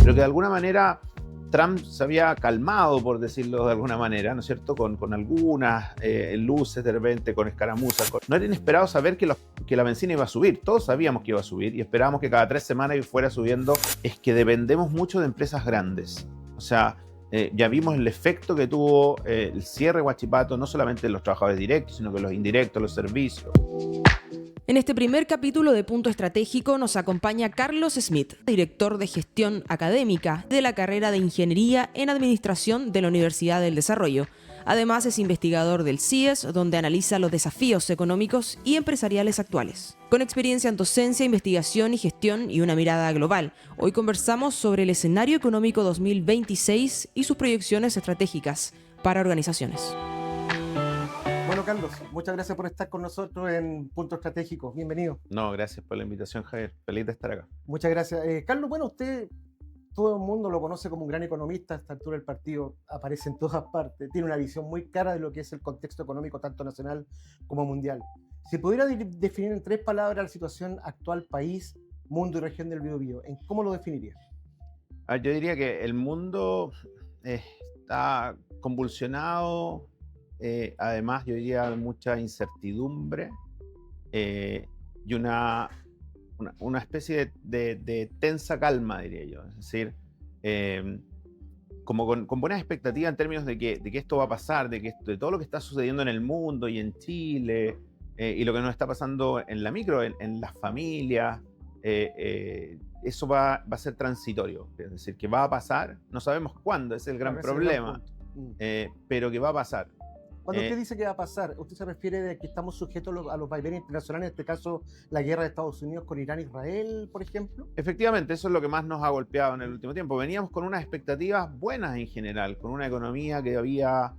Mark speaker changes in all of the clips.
Speaker 1: pero que de alguna manera Trump se había calmado, por decirlo de alguna manera, ¿no es cierto?, con algunas luces de repente, con escaramuzas. No era inesperado saber que la benzina iba a subir. Todos sabíamos que iba a subir y esperábamos que cada 3 semanas fuera subiendo. Es que dependemos mucho de empresas grandes. O sea, ya vimos el efecto que tuvo el cierre de Huachipato, no solamente en los trabajadores directos, sino que los indirectos, los servicios.
Speaker 2: En este primer capítulo de Punto Estratégico nos acompaña Carlos Smith, director de Gestión Académica de la carrera de Ingeniería en Administración de la Universidad del Desarrollo. Además es investigador del CIES, donde analiza los desafíos económicos y empresariales actuales. Con experiencia en docencia, investigación y gestión y una mirada global, hoy conversamos sobre el escenario económico 2026 y sus proyecciones estratégicas para organizaciones.
Speaker 3: Bueno, Carlos, muchas gracias por estar con nosotros en Punto Estratégico. Bienvenido.
Speaker 1: No, gracias por la invitación, Javier. Feliz de estar acá.
Speaker 3: Muchas gracias. Carlos, bueno, usted, todo el mundo lo conoce como un gran economista. A esta altura del partido aparece en todas partes. Tiene una visión muy clara de lo que es el contexto económico, tanto nacional como mundial. Si pudiera definir en 3 palabras la situación actual país, mundo y región del Biobío, ¿en cómo lo definiría?
Speaker 1: Yo diría que el mundo está convulsionado. Además, yo diría mucha incertidumbre y una especie de tensa calma, diría yo. Es decir, como con buenas expectativas en términos de que esto va a pasar, de todo lo que está sucediendo en el mundo y en Chile, y lo que nos está pasando en la micro, en las familias. Eso va a ser transitorio. Es decir, que va a pasar, no sabemos cuándo, ese es el gran problema, pero que va a pasar.
Speaker 3: Cuando usted dice que va a pasar, ¿usted se refiere de que estamos sujetos a los vaivenes internacionales, en este caso la guerra de Estados Unidos con Irán e Israel, por ejemplo?
Speaker 1: Efectivamente, eso es lo que más nos ha golpeado en el último tiempo. Veníamos con unas expectativas buenas en general, con una economía que había a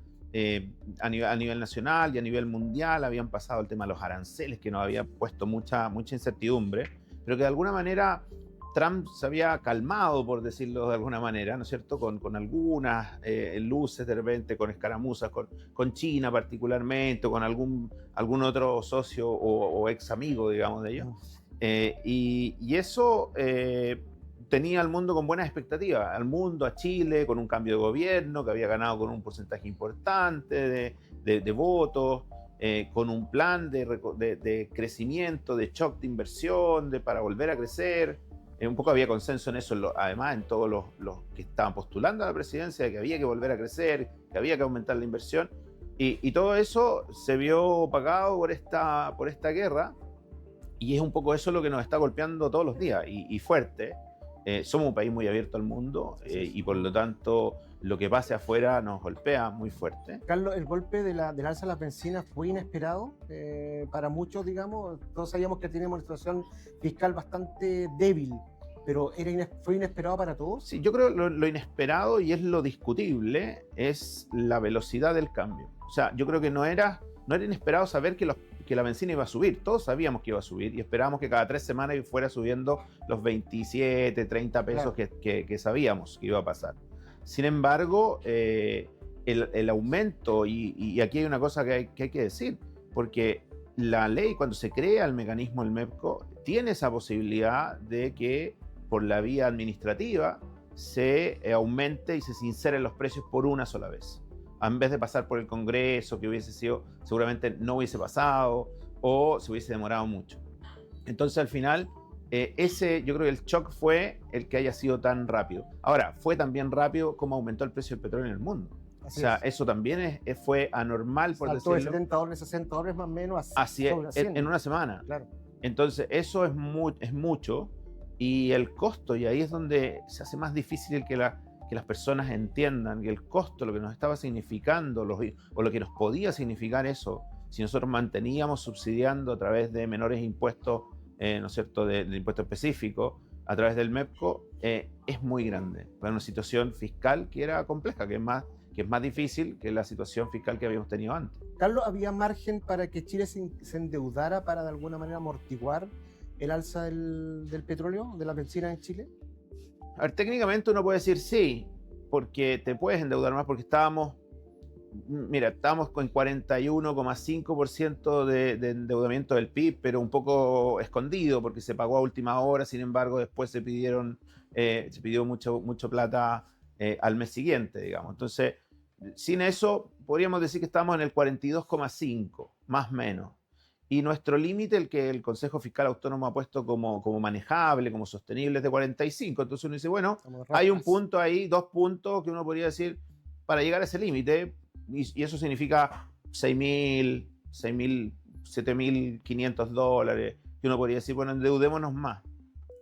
Speaker 1: nivel nacional y a nivel mundial, habían pasado el tema de los aranceles, que nos había puesto mucha incertidumbre, pero que de alguna manera Trump se había calmado, por decirlo de alguna manera, ¿no es cierto?, con algunas luces de repente, con escaramuzas, con China particularmente, o con algún otro socio o ex amigo, digamos, de ellos. Y eso tenía al mundo con buenas expectativas, al mundo, a Chile, con un cambio de gobierno que había ganado con un porcentaje importante de votos, con un plan de crecimiento, de shock de inversión, para volver a crecer. Un poco había consenso en eso, además en todos los que estaban postulando a la presidencia, de que había que volver a crecer, que había que aumentar la inversión, y todo eso se vio opacado por esta guerra, y es un poco eso lo que nos está golpeando todos los días, y fuerte. Somos un país muy abierto al mundo, y por lo tanto lo que pase afuera nos golpea muy fuerte.
Speaker 3: Carlos, el golpe del alza de las bencinas fue inesperado para muchos, digamos. Todos sabíamos que teníamos una situación fiscal bastante débil, pero ¿fue inesperado para todos?
Speaker 1: Sí, yo creo que lo inesperado, y es lo discutible, es la velocidad del cambio. O sea, yo creo que no era inesperado saber que la benzina iba a subir. Todos sabíamos que iba a subir y esperábamos que cada 3 semanas fuera subiendo los 27, 30 pesos, claro, que sabíamos que iba a pasar. Sin embargo, el aumento, y aquí hay una cosa que hay que decir, porque la ley, cuando se crea el mecanismo, el MEPCO, tiene esa posibilidad de que por la vía administrativa se aumente y se sinceren los precios por una sola vez, en vez de pasar por el Congreso, que hubiese sido, seguramente no hubiese pasado o se hubiese demorado mucho. Entonces, al final, yo creo que el shock fue el que haya sido tan rápido. Ahora, fue también rápido como aumentó el precio del petróleo en el mundo.
Speaker 3: Así
Speaker 1: o sea,
Speaker 3: es.
Speaker 1: Eso también fue anormal, por
Speaker 3: saltó
Speaker 1: decirlo.
Speaker 3: de $70, $60 más o menos.
Speaker 1: Así es, en una semana.
Speaker 3: Claro.
Speaker 1: Entonces, eso es mucho, y el costo, y ahí es donde se hace más difícil que las personas entiendan que el costo, lo que nos estaba significando, o lo que nos podía significar eso, si nosotros manteníamos subsidiando a través de menores impuestos, ¿no es cierto?, del impuesto específico, a través del MEPCO, es muy grande. Para una situación fiscal que era compleja, que es más difícil que la situación fiscal que habíamos tenido antes.
Speaker 3: Carlos, ¿había margen para que Chile se endeudara para de alguna manera amortiguar el alza del petróleo, de la benzina en Chile?
Speaker 1: A ver, técnicamente uno puede decir sí, porque te puedes endeudar más, porque estábamos con 41,5% de endeudamiento del PIB, pero un poco escondido porque se pagó a última hora. Sin embargo, después se pidieron se pidió mucho plata al mes siguiente, digamos. Entonces, sin eso, podríamos decir que estamos en el 42,5, más o menos. Y nuestro límite, el que el Consejo Fiscal Autónomo ha puesto como manejable, como sostenible, es de 45. Entonces uno dice, bueno, hay un punto ahí, 2 puntos que uno podría decir para llegar a ese límite, y eso significa 6.000, 7.500 dólares, que uno podría decir, bueno, endeudémonos más.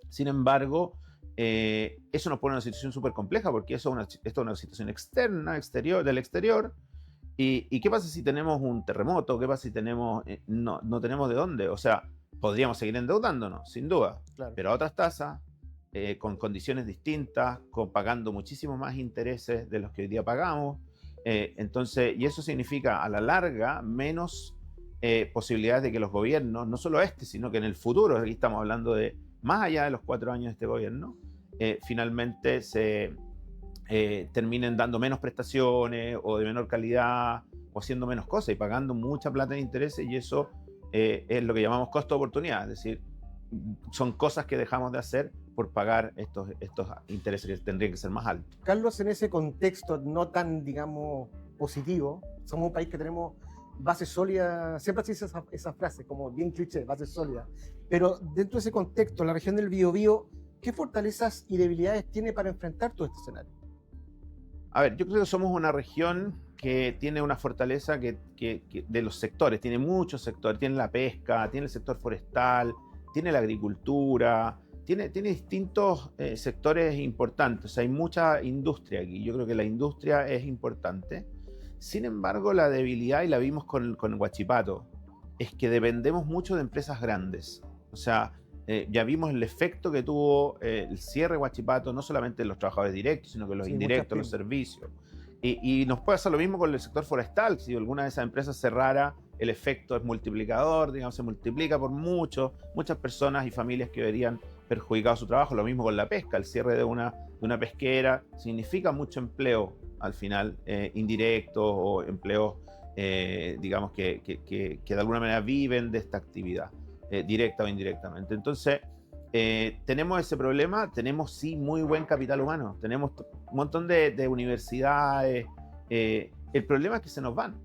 Speaker 1: Sin embargo, eso nos pone en una situación súper compleja, porque esto es una situación externa, del exterior. ¿Y qué pasa si tenemos un terremoto? ¿Qué pasa si no tenemos de dónde? O sea, podríamos seguir endeudándonos, sin duda, claro, pero a otras tasas, con condiciones distintas, pagando muchísimo más intereses de los que hoy día pagamos. Entonces, y eso significa a la larga menos posibilidades de que los gobiernos, no solo sino que en el futuro, aquí estamos hablando de más allá de los 4 años de este gobierno, finalmente terminen dando menos prestaciones o de menor calidad o haciendo menos cosas y pagando mucha plata en intereses, y eso es lo que llamamos costo de oportunidad, es decir, son cosas que dejamos de hacer por pagar estos intereses que tendrían que ser más altos.
Speaker 3: Carlos, en ese contexto no tan, digamos, positivo, somos un país que tenemos bases sólidas, siempre se dice esa frase, como bien cliché, bases sólidas, pero dentro de ese contexto, la región del Biobío, ¿qué fortalezas y debilidades tiene para enfrentar todo este escenario?
Speaker 1: A ver, yo creo que somos una región que tiene una fortaleza que de los sectores, tiene muchos sectores, tiene la pesca, tiene el sector forestal, tiene la agricultura, tiene distintos sectores importantes, o sea, hay mucha industria aquí, yo creo que la industria es importante. Sin embargo, la debilidad, y la vimos con Huachipato, es que dependemos mucho de empresas grandes, o sea, ya vimos el efecto que tuvo el cierre de Huachipato, no solamente en los trabajadores directos, sino que los indirectos, los servicios. Y nos puede hacer lo mismo con el sector forestal. Si alguna de esas empresas cerrara, el efecto es multiplicador, digamos, se multiplica por muchas personas y familias que verían perjudicado su trabajo. Lo mismo con la pesca, el cierre de una pesquera significa mucho empleo al final, indirectos o empleos, digamos, que de alguna manera viven de esta actividad. Directa o indirectamente. Entonces, tenemos ese problema, tenemos sí muy buen capital humano, tenemos un montón de universidades, el problema es que se nos van,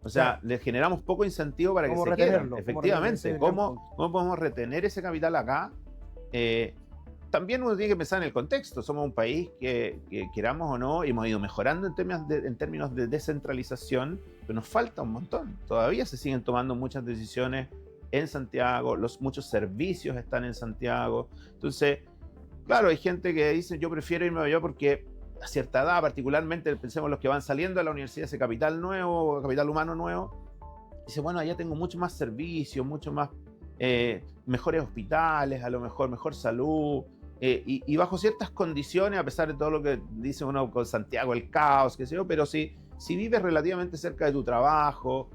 Speaker 1: o sea, les generamos poco incentivo para que se queden, efectivamente. ¿Cómo podemos retener ese capital acá? También uno tiene que pensar en el contexto, somos un país que queramos o no, hemos ido mejorando en términos de descentralización, pero nos falta un montón, todavía se siguen tomando muchas decisiones en Santiago, muchos servicios están en Santiago. Entonces, claro, hay gente que dice, yo prefiero irme allá porque a cierta edad, particularmente, pensemos los que van saliendo de la universidad, ese capital nuevo, capital humano nuevo, dice, bueno, allá tengo mucho más servicios, mucho más, mejores hospitales, a lo mejor salud, y bajo ciertas condiciones, a pesar de todo lo que dice uno con Santiago, el caos, qué sé yo, pero si vives relativamente cerca de tu trabajo,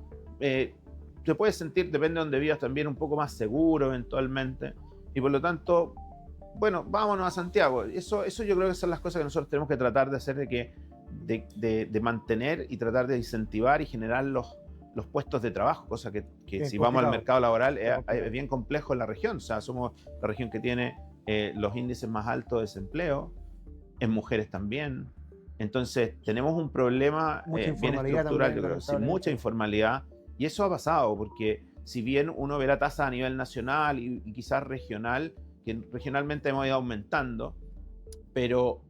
Speaker 1: te puedes sentir, depende de donde vivas, también un poco más seguro eventualmente, y por lo tanto, bueno, vámonos a Santiago. Eso yo creo que son las cosas que nosotros tenemos que tratar de hacer, de mantener y tratar de incentivar y generar los puestos de trabajo, cosa que si vamos al mercado laboral es bien complejo en la región. O sea, somos la región que tiene los índices más altos de desempleo, en mujeres también. Entonces tenemos un problema bien estructural, yo creo, sí, mucha informalidad. Y eso ha pasado porque si bien uno ve la tasa a nivel nacional y quizás regional, que regionalmente hemos ido aumentando, pero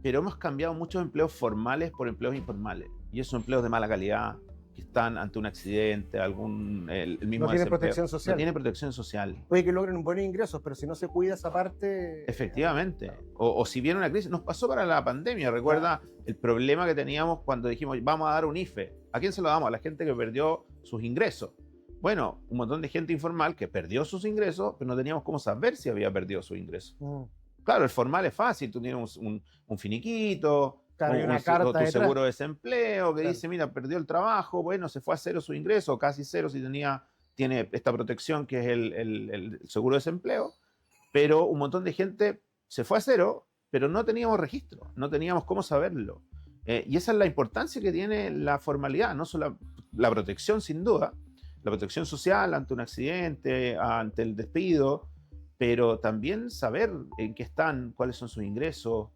Speaker 1: hemos cambiado muchos empleos formales por empleos informales. Y esos empleos de mala calidad, que están ante un accidente, el mismo
Speaker 3: no tiene protección social.
Speaker 1: No tiene protección social.
Speaker 3: Puede que logren buenos ingresos, pero si no se cuida esa parte...
Speaker 1: Efectivamente. O si viene una crisis, nos pasó para la pandemia, recuerda el problema que teníamos cuando dijimos, vamos a dar un IFE. ¿A quién se lo damos? A la gente que perdió sus ingresos. Bueno, un montón de gente informal que perdió sus ingresos, pero no teníamos cómo saber si había perdido sus ingresos. Claro, el formal es fácil, tú tienes un finiquito,
Speaker 3: una carta
Speaker 1: tu seguro de desempleo que dice, mira, perdió el trabajo, bueno, se fue a cero su ingreso, casi cero si tiene esta protección que es el seguro de desempleo, pero un montón de gente se fue a cero, pero no teníamos registro, no teníamos cómo saberlo. Y esa es la importancia que tiene la formalidad, no solo la protección sin duda, la protección social ante un accidente, ante el despido, pero también saber en qué están, cuáles son sus ingresos,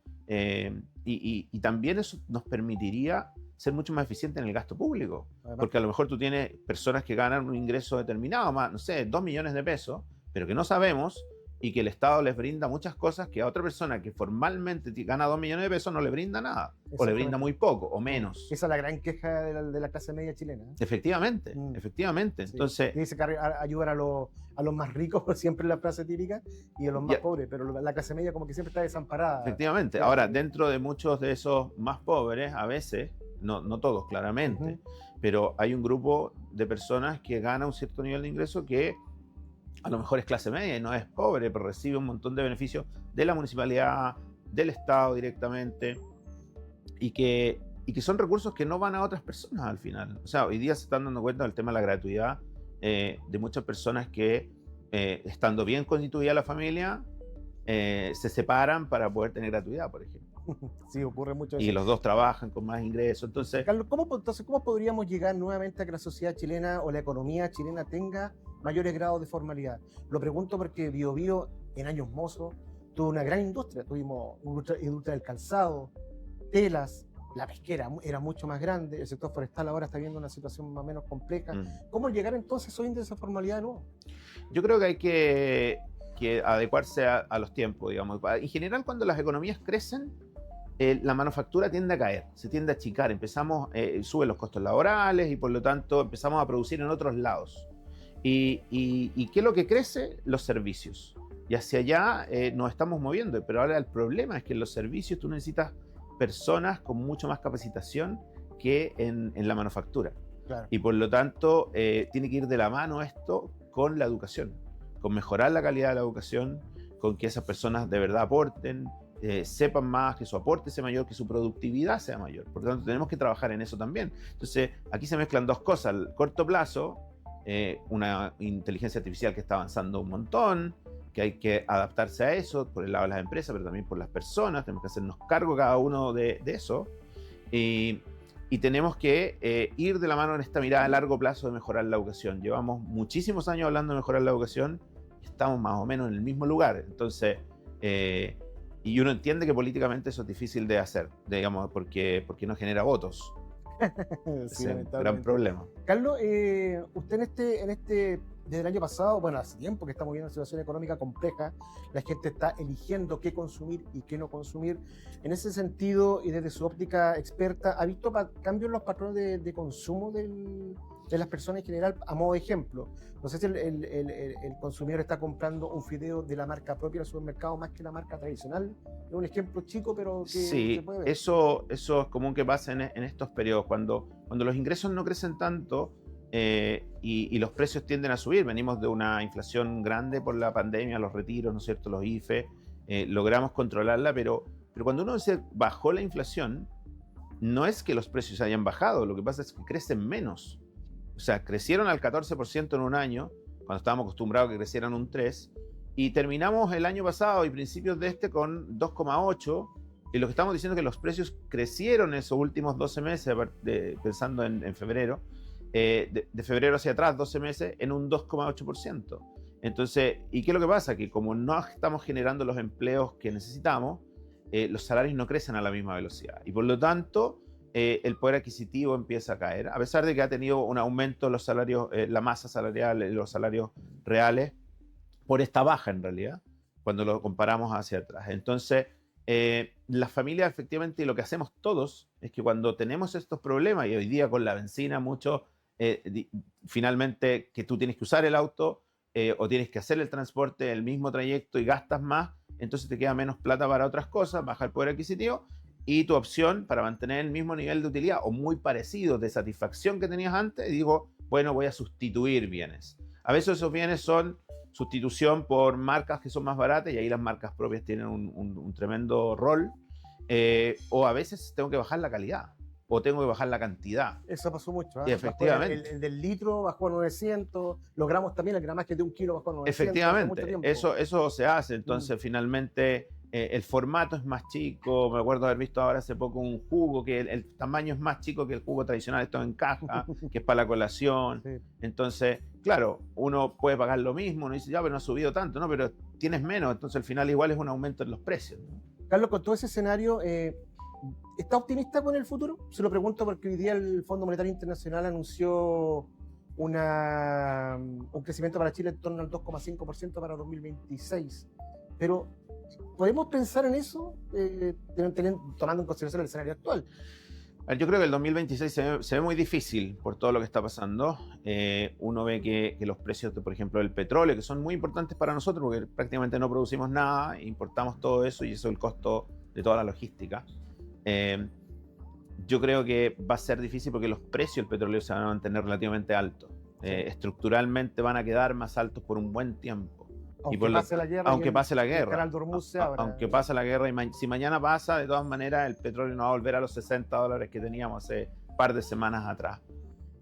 Speaker 1: y también eso nos permitiría ser mucho más eficientes en el gasto público,
Speaker 3: Además,
Speaker 1: porque a lo mejor tú tienes personas que ganan un ingreso determinado, más, no sé, 2 millones de pesos, pero que no sabemos y que el Estado les brinda muchas cosas que a otra persona que formalmente gana 2 millones de pesos no le brinda nada, o le brinda muy poco o menos.
Speaker 3: Esa es la gran queja de la clase media chilena.
Speaker 1: Efectivamente,
Speaker 3: Mm.
Speaker 1: efectivamente.
Speaker 3: Sí.
Speaker 1: Entonces,
Speaker 3: Dice que ayudar a los más ricos, por siempre la frase típica, y a los más
Speaker 1: Ya.
Speaker 3: pobres, pero la clase media como que siempre está desamparada.
Speaker 1: efectivamente.
Speaker 3: Claro.
Speaker 1: Ahora, dentro de muchos de esos más pobres, a veces, no todos claramente, pero hay un grupo de personas que gana un cierto nivel de ingreso que a lo mejor es clase media y no es pobre, pero recibe un montón de beneficios de la municipalidad, del Estado directamente, y que son recursos que no van a otras personas al final. O sea, hoy día se están dando cuenta del tema de la gratuidad de muchas personas que, estando bien constituida la familia, se separan para poder tener gratuidad, por ejemplo.
Speaker 3: Sí, ocurre mucho
Speaker 1: Y
Speaker 3: eso.
Speaker 1: los dos trabajan con más ingresos. Entonces,
Speaker 3: Carlos, entonces, ¿cómo podríamos llegar nuevamente a que la sociedad chilena o la economía chilena tenga mayores grados de formalidad? Lo pregunto porque Biobío, en años mozos, tuvo una gran industria. Tuvimos una industria del calzado, telas, la pesquera era mucho más grande, el sector forestal ahora está viendo una situación más o menos compleja. ¿Cómo llegar entonces a esos índices de formalidad de nuevo?
Speaker 1: yo creo que hay que adecuarse a los tiempos, digamos. En general, cuando las economías crecen, la manufactura tiende a caer, se tiende a achicar, suben los costos laborales y por lo tanto empezamos a producir en otros lados. ¿Y qué es lo que crece? Los servicios. Y hacia allá nos estamos moviendo, pero ahora el problema es que en los servicios tú necesitas personas con mucho más capacitación que en la manufactura.
Speaker 3: Claro.
Speaker 1: Y por lo tanto, tiene que ir de la mano esto con la educación, con mejorar la calidad de la educación, con que esas personas de verdad aporten, sepan más, que su aporte sea mayor, que su productividad sea mayor. Por lo tanto, tenemos que trabajar en eso también. Entonces, aquí se mezclan dos cosas. Al corto plazo, una inteligencia artificial que está avanzando un montón, que hay que adaptarse a eso por el lado de las empresas, pero también por las personas. Tenemos que hacernos cargo cada uno de eso. Y tenemos que ir de la mano en esta mirada a largo plazo de mejorar la educación. Llevamos muchísimos años hablando de mejorar la educación y estamos más o menos en el mismo lugar. Entonces, y uno entiende que políticamente eso es difícil de hacer, digamos, porque no genera votos.
Speaker 3: Sí,
Speaker 1: Es un gran problema.
Speaker 3: Carlos, usted desde el año pasado, bueno, hace tiempo que estamos viendo una situación económica compleja, la gente está eligiendo qué consumir y qué no consumir. En ese sentido, y desde su óptica experta, ¿ha visto cambios en los patrones de consumo de las personas en general? A modo de ejemplo, no sé si el consumidor está comprando un fideo de la marca propia del supermercado más que la marca tradicional. Es un ejemplo chico, pero que
Speaker 1: Sí,
Speaker 3: se puede ver.
Speaker 1: eso es común que pase en estos periodos, cuando los ingresos no crecen tanto y los precios tienden a subir. Venimos de una inflación grande por la pandemia, los retiros, ¿no es cierto?, los IFE, logramos controlarla, pero cuando uno dice bajó la inflación, no es que los precios hayan bajado, lo que pasa es que crecen menos. O sea, crecieron al 14% en un año, cuando estábamos acostumbrados a que crecieran un 3%, y terminamos el año pasado y principios de este con 2,8%, y lo que estamos diciendo es que los precios crecieron en esos últimos 12 meses, pensando en febrero, de febrero hacia atrás, 12 meses, en un 2,8%. Entonces, ¿y qué es lo que pasa? Que como no estamos generando los empleos que necesitamos, los salarios no crecen a la misma velocidad. Y por lo tanto, el poder adquisitivo empieza a caer, a pesar de que ha tenido un aumento los salarios, la masa salarial, los salarios reales, por esta baja en realidad, cuando lo comparamos hacia atrás. Entonces, las familias efectivamente, lo que hacemos todos es que cuando tenemos estos problemas, y hoy día con la benzina mucho, finalmente que tú tienes que usar el auto o tienes que hacer el transporte, el mismo trayecto y gastas más, entonces te queda menos plata para otras cosas, baja el poder adquisitivo y tu opción para mantener el mismo nivel de utilidad o muy parecido de satisfacción que tenías antes, digo, bueno, voy a sustituir bienes. A veces esos bienes son sustitución por marcas que son más baratas y ahí las marcas propias tienen un tremendo rol, o a veces tengo que bajar la calidad o tengo que bajar la cantidad.
Speaker 3: Eso pasó mucho.
Speaker 1: Y efectivamente.
Speaker 3: El del litro bajó a 900, los gramos también, el gramaje de 1 kilo bajó a 900.
Speaker 1: Efectivamente, eso se hace. Entonces, finalmente, el formato es más chico. Me acuerdo haber visto ahora hace poco un jugo que el tamaño es más chico que el jugo tradicional, esto en caja, que es para la colación.
Speaker 3: Sí.
Speaker 1: Entonces, claro, uno puede pagar lo mismo, uno dice, ya, pero no ha subido tanto, ¿no? Pero tienes menos, entonces al final igual es un aumento en los precios, ¿no?
Speaker 3: Carlos, con todo ese escenario, ¿está optimista con el futuro? Se lo pregunto porque hoy día el Fondo Monetario Internacional anunció un crecimiento para Chile en torno al 2,5% para 2026. Pero, ¿podemos pensar en eso tomando en consideración el escenario actual?
Speaker 1: Yo creo que el 2026 se ve muy difícil por todo lo que está pasando. Uno ve que los precios, por ejemplo, del petróleo, que son muy importantes para nosotros porque prácticamente no producimos nada, importamos todo eso y eso es el costo de toda la logística. Yo creo que va a ser difícil porque los precios del petróleo se van a mantener relativamente altos. Estructuralmente van a quedar más altos por un buen tiempo.
Speaker 3: Aunque pase la guerra.
Speaker 1: Aunque pase la guerra.
Speaker 3: Aunque
Speaker 1: pase la guerra. Y si mañana pasa, de todas maneras, el petróleo no va a volver a los $60 que teníamos hace un par de semanas atrás.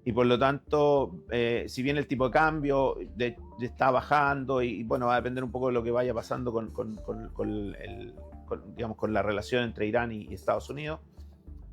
Speaker 1: Y por lo tanto, si bien el tipo de cambio está bajando y bueno, va a depender un poco de lo que vaya pasando con la relación entre Irán y Estados Unidos,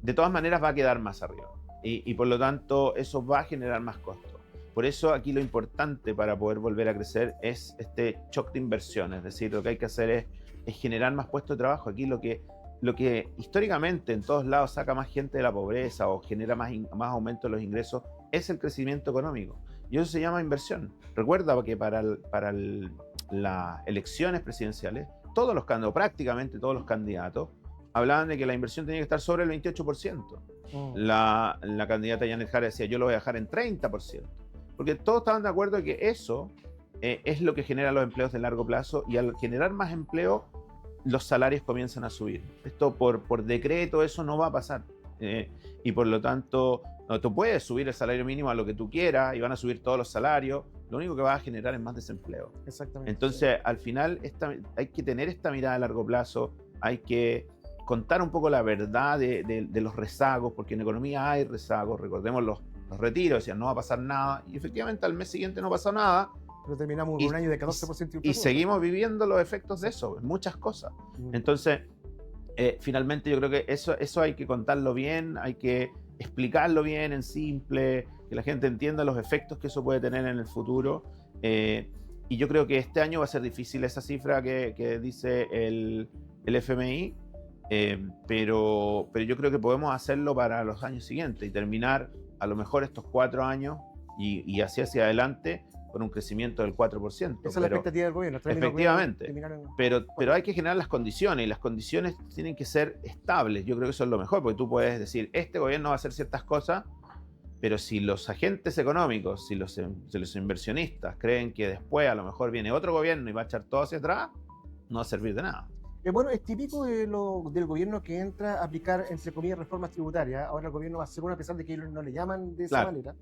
Speaker 1: de todas maneras va a quedar más arriba. Y por lo tanto, eso va a generar más costos. Por eso aquí lo importante para poder volver a crecer es este shock de inversión. Es decir, lo que hay que hacer es generar más puestos de trabajo. Aquí lo que históricamente en todos lados saca más gente de la pobreza o genera más aumento de los ingresos es el crecimiento económico. Y eso se llama inversión. Recuerda que para las elecciones presidenciales, prácticamente todos los candidatos hablaban de que la inversión tenía que estar sobre el 28%. La candidata Janet Harris decía, yo lo voy a dejar en 30%. Porque todos estaban de acuerdo en que eso es lo que genera los empleos de largo plazo y al generar más empleo, los salarios comienzan a subir. Esto por decreto, eso no va a pasar. Y por lo tanto, no, tú puedes subir el salario mínimo a lo que tú quieras y van a subir todos los salarios. Lo único que va a generar es más desempleo.
Speaker 3: Exactamente.
Speaker 1: Entonces, al final, hay que tener esta mirada a largo plazo, hay que contar un poco la verdad de los rezagos, porque en economía hay rezagos. Recordemos los retiros, decían no va a pasar nada, y efectivamente al mes siguiente no pasó nada.
Speaker 3: Pero terminamos con un año de 14%
Speaker 1: y seguimos viviendo los efectos de eso, muchas cosas. Entonces, finalmente yo creo que eso hay que contarlo bien, hay que explicarlo bien en simple, que la gente entienda los efectos que eso puede tener en el futuro. Y yo creo que este año va a ser difícil esa cifra que dice el FMI, pero yo creo que podemos hacerlo para los años siguientes y terminar a lo mejor estos 4 años y así hacia adelante con un crecimiento del 4%.
Speaker 3: Esa es la expectativa del gobierno.
Speaker 1: Efectivamente. Pero hay que generar las condiciones y las condiciones tienen que ser estables. Yo creo que eso es lo mejor, porque tú puedes decir, este gobierno va a hacer ciertas cosas, pero si los agentes económicos, si los inversionistas creen que después a lo mejor viene otro gobierno y va a echar todo hacia atrás, no va a servir de nada.
Speaker 3: Bueno, es típico del gobierno que entra a aplicar, entre comillas, reformas tributarias. Ahora el gobierno va a hacer una, a pesar de que ellos no le llaman de esa manera.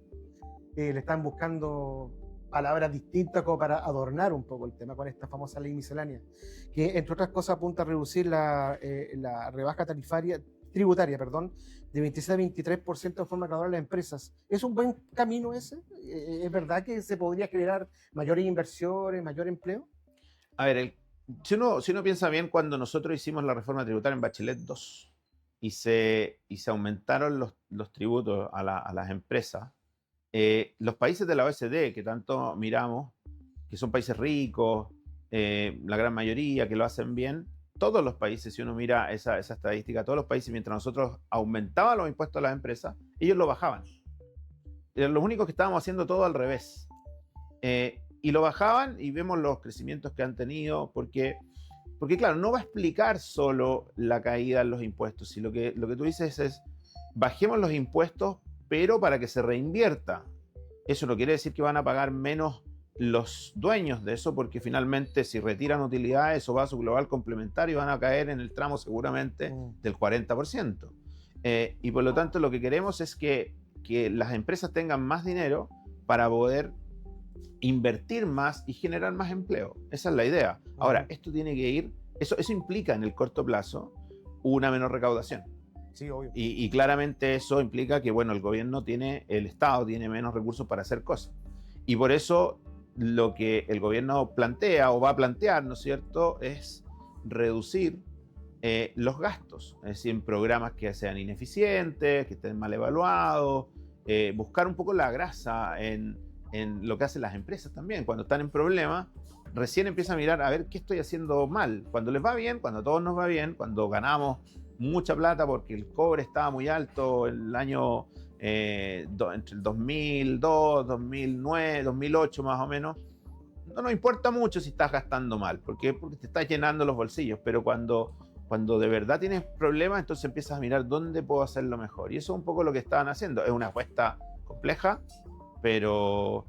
Speaker 3: Le están buscando palabras distintas como para adornar un poco el tema con esta famosa ley miscelánea, que entre otras cosas apunta a reducir la rebaja tributaria, de 26 a 23% de forma gradual a las empresas. ¿Es un buen camino ese? ¿Es verdad que se podría generar mayores inversiones, mayor empleo?
Speaker 1: A ver, si uno piensa bien, cuando nosotros hicimos la reforma tributaria en Bachelet 2 y se aumentaron los tributos a las empresas, los países de la OECD que tanto miramos, que son países ricos, la gran mayoría que lo hacen bien, todos los países, si uno mira esa estadística, todos los países, mientras nosotros aumentaban los impuestos a las empresas, ellos lo bajaban. Eran los únicos que estábamos haciendo todo al revés. Y lo bajaban y vemos los crecimientos que han tenido, porque claro, no va a explicar solo la caída en los impuestos, si lo que tú dices es, bajemos los impuestos, pero para que se reinvierta. Eso no quiere decir que van a pagar menos los dueños de eso, porque finalmente si retiran utilidades o va a su global complementario, van a caer en el tramo seguramente del 40%. Y por lo tanto lo que queremos es que las empresas tengan más dinero para poder invertir más y generar más empleo. Esa es la idea. Ahora, esto tiene que ir, eso implica en el corto plazo una menor recaudación.
Speaker 3: Sí, obvio.
Speaker 1: Y claramente eso implica que, bueno, el Estado tiene menos recursos para hacer cosas. Y por eso lo que el gobierno plantea o va a plantear, ¿no es cierto?, es reducir los gastos, es decir, en programas que sean ineficientes, que estén mal evaluados, buscar un poco la grasa en lo que hacen las empresas también. Cuando están en problemas, recién empiezan a mirar a ver qué estoy haciendo mal. Cuando les va bien, cuando a todos nos va bien, cuando ganamos mucha plata porque el cobre estaba muy alto el año entre el 2002, 2009, 2008 más o menos, no nos importa mucho si estás gastando mal. ¿Por qué? Porque te estás llenando los bolsillos. Pero cuando de verdad tienes problemas, entonces empiezas a mirar dónde puedo hacerlo mejor. Y eso es un poco lo que estaban haciendo. Es una apuesta compleja, pero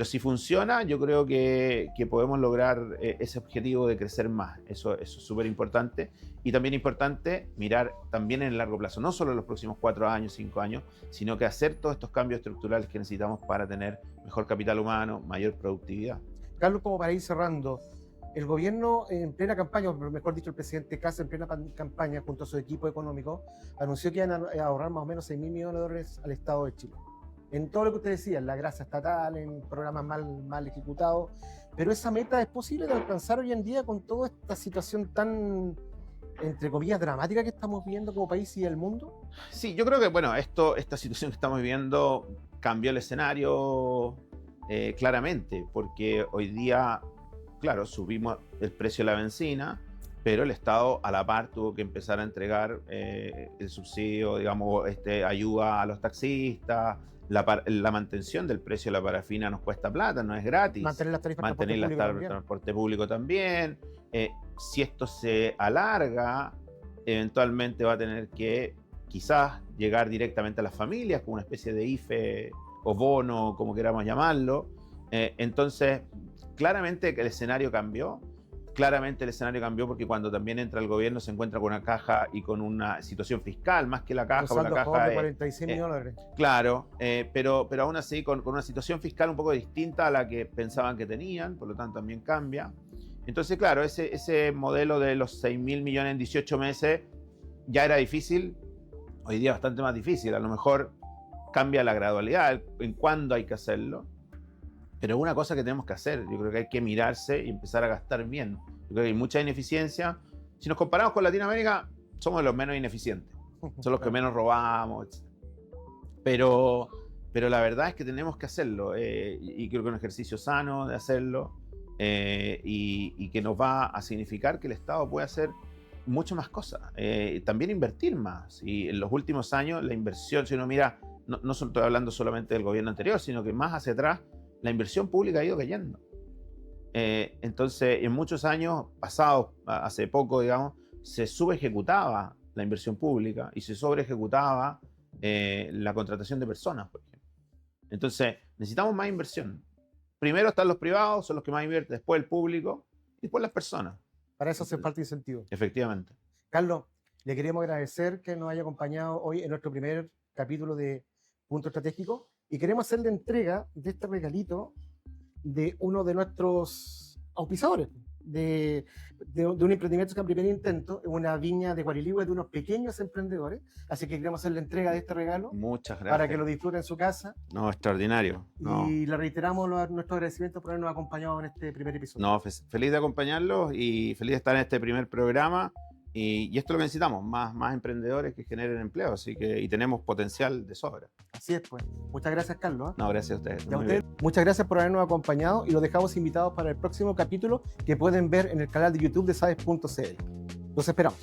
Speaker 1: si funciona, yo creo que podemos lograr ese objetivo de crecer más. Eso es súper importante. Y también importante mirar también en el largo plazo, no solo en los próximos 4 años, 5 años, sino que hacer todos estos cambios estructurales que necesitamos para tener mejor capital humano, mayor productividad.
Speaker 3: Carlos, como para ir cerrando, el gobierno en plena campaña, o mejor dicho, el presidente Kast en plena campaña junto a su equipo económico, anunció que iban a ahorrar más o menos $6.000 millones al Estado de Chile. En todo lo que usted decía, en la grasa estatal, en programas mal ejecutados, pero esa meta es posible de alcanzar hoy en día con toda esta situación tan, entre comillas, dramática que estamos viviendo como país y el mundo.
Speaker 1: Sí, yo creo que, bueno, esta situación que estamos viviendo cambió el escenario claramente, porque hoy día, claro, subimos el precio de la benzina, pero el Estado a la par tuvo que empezar a entregar el subsidio, digamos, ayuda a los taxistas. La mantención del precio de la parafina nos cuesta plata, no es gratis.
Speaker 3: Mantener las tarifas
Speaker 1: de transporte público también. Si esto se alarga, eventualmente va a tener que quizás llegar directamente a las familias como una especie de IFE o bono, como queramos llamarlo. Entonces, claramente que el escenario cambió. Claramente el escenario cambió porque cuando también entra el gobierno se encuentra con una caja y con una situación fiscal, más que la caja.
Speaker 3: Un saldo de 46 millones.
Speaker 1: Claro, pero aún así con una situación fiscal un poco distinta a la que pensaban que tenían, por lo tanto también cambia. Entonces, claro, ese modelo de los 6.000 millones en 18 meses ya era difícil, hoy día bastante más difícil. A lo mejor cambia la gradualidad en cuándo hay que hacerlo. Pero es una cosa que tenemos que hacer. Yo creo que hay que mirarse y empezar a gastar bien. Yo creo que hay mucha ineficiencia. Si nos comparamos con Latinoamérica, somos los menos ineficientes. Son los que menos robamos, etc. Pero la verdad es que tenemos que hacerlo. Y creo que es un ejercicio sano de hacerlo. Y que nos va a significar que el Estado puede hacer mucho más cosas. También invertir más. Y en los últimos años, la inversión, si uno mira, no estoy hablando solamente del gobierno anterior, sino que más hacia atrás, la inversión pública ha ido cayendo. Entonces, en muchos años pasados, hace poco, digamos, se subejecutaba la inversión pública y se sobreejecutaba la contratación de personas, por ejemplo. Entonces, necesitamos más inversión. Primero están los privados, son los que más invierten, después el público y después las personas.
Speaker 3: Para eso hace falta incentivo.
Speaker 1: Efectivamente.
Speaker 3: Carlos, le queremos agradecer que nos haya acompañado hoy en nuestro primer capítulo de Punto Estratégico. Y queremos hacerle entrega de este regalito de uno de nuestros auspiciadores, de un emprendimiento que en primer intento, una viña de Guariligüe de unos pequeños emprendedores. Así que queremos hacerle entrega de este regalo.
Speaker 1: Muchas gracias.
Speaker 3: Para que lo disfruten en su casa.
Speaker 1: No, extraordinario. No.
Speaker 3: Y le reiteramos nuestro agradecimiento por habernos acompañado en este primer episodio.
Speaker 1: No, feliz de acompañarlos y feliz de estar en este primer programa. Y esto es lo que necesitamos, más emprendedores que generen empleo, así que, y tenemos potencial de sobra.
Speaker 3: Así es, pues. Muchas gracias, Carlos.
Speaker 1: No, gracias a ustedes.
Speaker 3: Muchas gracias por habernos acompañado y los dejamos invitados para el próximo capítulo que pueden ver en el canal de YouTube de sabes.cl. Los esperamos.